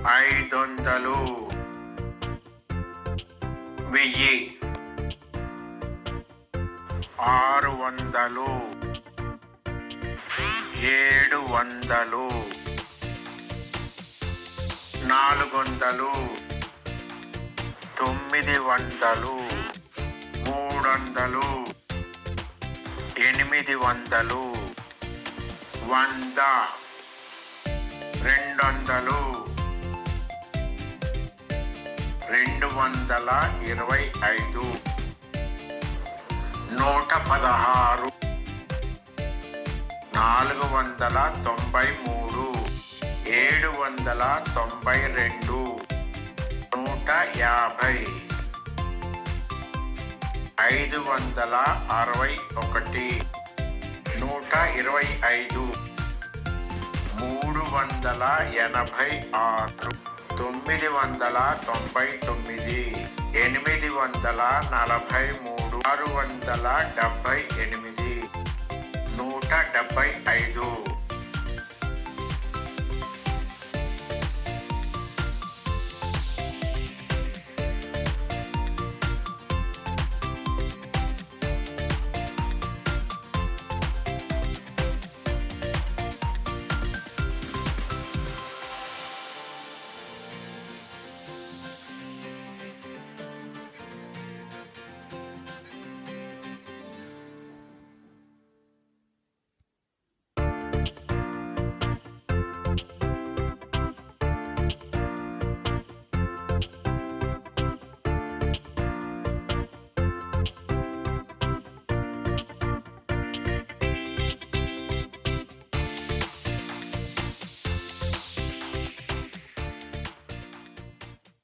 500 1000 600 700 400 900 300 800 100 200 225 116 493 792 150 561 125 386 999 843 678 175